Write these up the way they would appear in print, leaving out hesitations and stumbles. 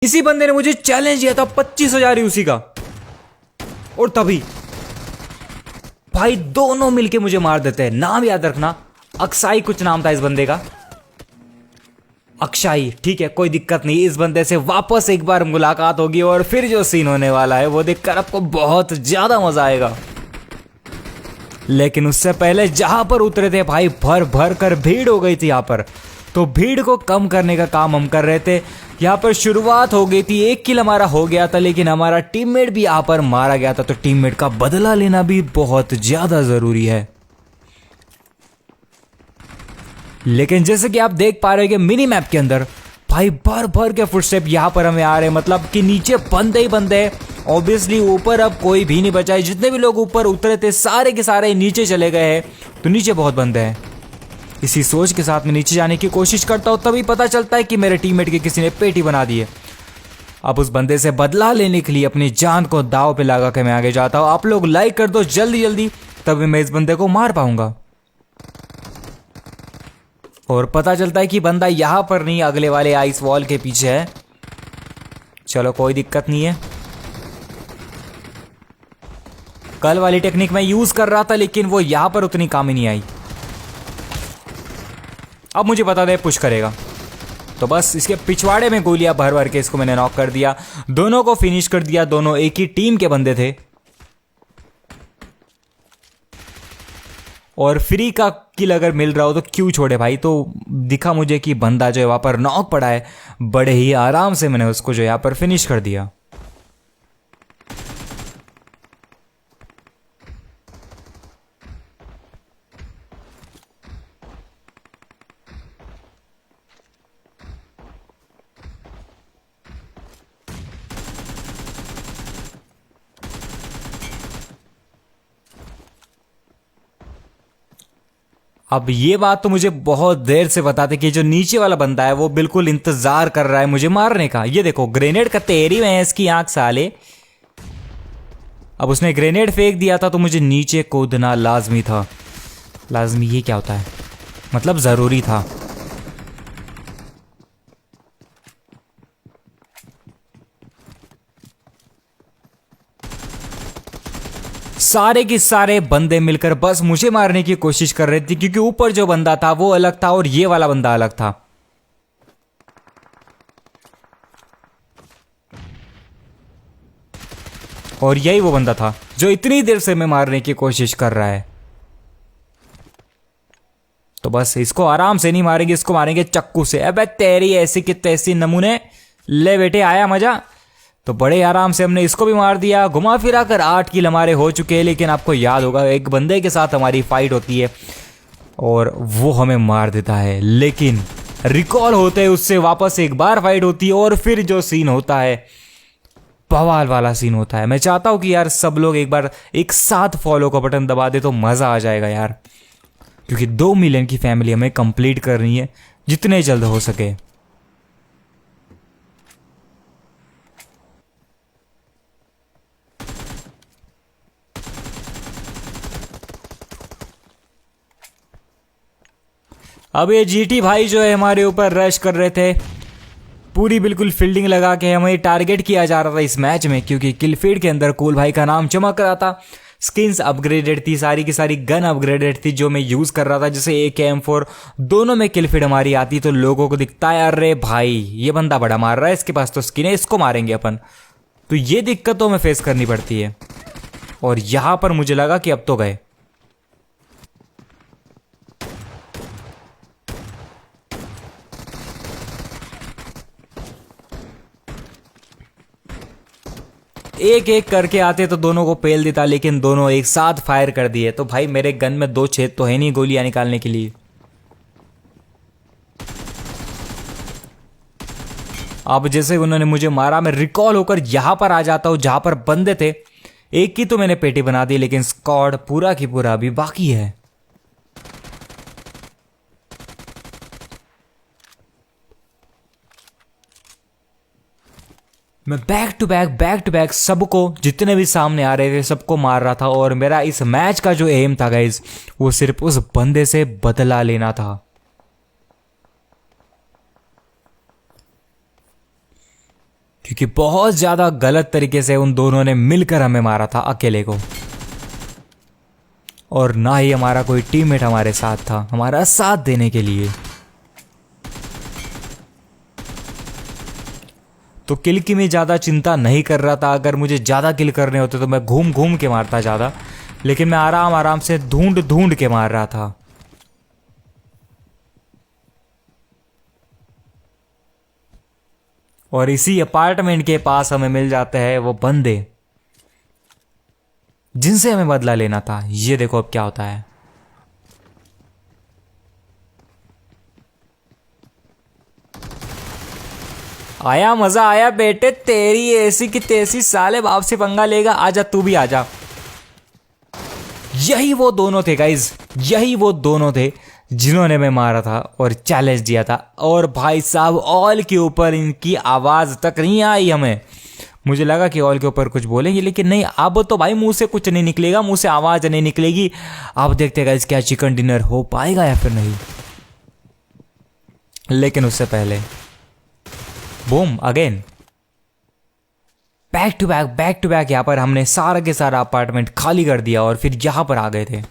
इसी बंदे ने मुझे चैलेंज दिया था 25,000 यूसी का, और तभी भाई दोनों मिलके मुझे मार देते हैं। नाम याद रखना, अक्षय कुछ नाम था इस बंदे का, अक्षय। ठीक है, कोई दिक्कत नहीं, इस बंदे से वापस एक बार मुलाकात होगी और फिर जो सीन होने वाला है वो देखकर आपको बहुत ज्यादा मजा आएगा। लेकिन उससे पहले जहां पर उतरे थे भाई, भर भर कर भीड़ हो गई थी यहाँ पर, तो भीड़ को कम करने का काम हम कर रहे थे। यहाँ पर शुरुआत हो गई थी, 1 किल हमारा हो गया था, लेकिन हमारा टीममेट भी यहाँ पर मारा गया था, तो टीममेट का बदला लेना भी बहुत ज्यादा जरूरी है। लेकिन जैसे कि आप देख पा रहे हो कि मिनी मैप के अंदर भाई भर भर के फुटस्टेप यहाँ पर हमें आ रहे हैं, मतलब कि नीचे बंदे ही बंदे हैं। ऑब्वियसली ऊपर अब कोई भी नहीं बचा है, जितने भी लोग ऊपर उतरे थे सारे के सारे नीचे चले गए हैं, तो नीचे बहुत बंदे हैं। इसी सोच के साथ में नीचे जाने की कोशिश करता हूँ, तभी पता चलता है कि मेरे टीममेट की किसी ने पेटी बना दी है। अब उस बंदे से बदला लेने के लिए अपनी जान को दांव पे लगा के मैं आगे जाता हूँ। आप लोग लाइक कर दो जल्दी जल्दी, तभी मैं इस बंदे को मार पाऊंगा। और पता चलता है कि बंदा यहां पर नहीं, अगले वाले आइस वॉल के पीछे है। चलो कोई दिक्कत नहीं है, कल वाली टेक्निक मैं यूज कर रहा था, लेकिन वो यहां पर उतनी काम ही नहीं आई। अब मुझे पता था पुश करेगा, तो बस इसके पिछवाड़े में गोलियां भर भर के इसको मैंने नॉक कर दिया, दोनों को फिनिश कर दिया। दोनों एक ही टीम के बंदे थे, और फ्री का किल अगर मिल रहा हो तो क्यों छोड़े भाई। तो दिखा मुझे कि बंदा जो है वहां पर नॉक पड़ा है, बड़े ही आराम से मैंने उसको जो यहाँ पर फिनिश कर दिया। अब ये बात तो मुझे बहुत देर से बताते कि जो नीचे वाला बंदा है वो बिल्कुल इंतजार कर रहा है मुझे मारने का। ये देखो ग्रेनेड का तेरी भैंस की आंख साले। अब उसने ग्रेनेड फेंक दिया था तो मुझे नीचे कूदना लाजमी था। लाजमी ये क्या होता है, मतलब जरूरी था। सारे के सारे बंदे मिलकर बस मुझे मारने की कोशिश कर रहे थे, क्योंकि ऊपर जो बंदा था वो अलग था और ये वाला बंदा अलग था। और यही वो बंदा था जो इतनी देर से मैं मारने की कोशिश कर रहा है। तो बस इसको आराम से नहीं मारेंगे, इसको मारेंगे चक्कू से। अबे तेरी ऐसी की तैसी नमूने, ले बेटे आया मजा। तो बड़े आराम से हमने इसको भी मार दिया। घुमा फिरा कर 8 किल हमारे हो चुके हैं। लेकिन आपको याद होगा एक बंदे के साथ हमारी फाइट होती है और वो हमें मार देता है, लेकिन रिकॉल होते हैं उससे वापस एक बार फाइट होती है और फिर जो सीन होता है बवाल वाला सीन होता है। मैं चाहता हूं कि यार सब लोग एक बार एक साथ फॉलो का बटन दबा दे तो मजा आ जाएगा यार, क्योंकि 2 मिलियन की फैमिली हमें कंप्लीट करनी है जितने जल्द हो सके। अब ये जीटी भाई जो है हमारे ऊपर रश कर रहे थे, पूरी बिल्कुल फील्डिंग लगा के हमें टारगेट किया जा रहा था इस मैच में, क्योंकि किलफीड के अंदर कूल भाई का नाम चमक रहा था। स्किन्स अपग्रेडेड थी, सारी की सारी गन अपग्रेडेड थी जो मैं यूज कर रहा था, जैसे AK-M4 दोनों में किलफीड हमारी आती, तो लोगों को दिखता है अरे भाई ये बंदा बड़ा मार रहा है, इसके पास तो स्किन है, इसको मारेंगे अपन। तो ये दिक्कत तो हमें फेस करनी पड़ती है। और यहां पर मुझे लगा कि अब तो गए। एक एक करके आते तो दोनों को पेल देता, लेकिन दोनों एक साथ फायर कर दिए। तो भाई मेरे गन में 2 छेद तो है नहीं गोलियां निकालने के लिए। अब जैसे उन्होंने मुझे मारा, मैं रिकॉल होकर यहां पर आ जाता हूं जहां पर बंदे थे। एक की तो मैंने पेटी बना दी, लेकिन स्क्वाड पूरा की पूरा अभी बाकी है। मैं बैक टू बैक सबको जितने भी सामने आ रहे थे सबको मार रहा था। और मेरा इस मैच का जो एम था गाइज, वो सिर्फ उस बंदे से बदला लेना था। क्योंकि बहुत ज्यादा गलत तरीके से उन दोनों ने मिलकर हमें मारा था अकेले को, और ना ही हमारा कोई टीममेट हमारे साथ था हमारा साथ देने के लिए। तो किल की मैं ज़्यादा चिंता नहीं कर रहा था। अगर मुझे ज़्यादा किल करने होते तो मैं घूम घूम के मारता ज़्यादा, लेकिन मैं आराम आराम से ढूंढ ढूंढ के मार रहा था। और इसी अपार्टमेंट के पास हमें मिल जाते हैं वो बंदे जिनसे हमें बदला लेना था। ये देखो अब क्या होता है। आया मजा आया बेटे, तेरी ऐसी की तैसी, साले बाप से पंगा लेगा, आजा तू भी आजा। यही वो दोनों थे गाइज, यही वो दोनों थे जिन्होंने मैं मारा था और चैलेंज दिया था। और भाई साहब ऑल के ऊपर इनकी आवाज तक नहीं आई हमें। मुझे लगा कि ऑल के ऊपर कुछ बोलेंगे, लेकिन नहीं, अब तो भाई मुंह से कुछ नहीं निकलेगा, मुंह से आवाज नहीं निकलेगी। अब देखते गाइज क्या चिकन डिनर हो पाएगा या फिर नहीं। लेकिन उससे पहले boom again, back to back यहां पर हमने सारा के सारा अपार्टमेंट खाली कर दिया और फिर यहां पर आ गए थे।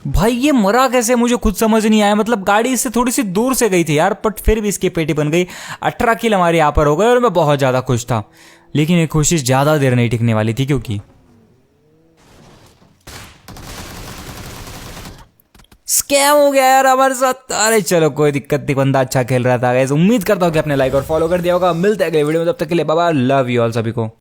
भाई ये मरा कैसे मुझे खुद समझ नहीं आया। मतलब गाड़ी इससे थोड़ी सी दूर से गई थी यार, बट फिर भी इसकी पेटी बन गई। 18 किल हमारे यहाँ पर हो गए और मैं बहुत ज्यादा खुश था। लेकिन ये खुशी ज्यादा देर नहीं टिकने वाली थी, क्योंकि स्कैम हो गया यार हमारे साथ। अरे चलो कोई दिक्कत नहीं, बंदा अच्छा खेल रहा था गाइस। उम्मीद करता हूँ कि आपने लाइक और फॉलो कर दिया होगा। मिलते हैं अगले वीडियो में, तब तक के लिए bye bye, love you all सभी को।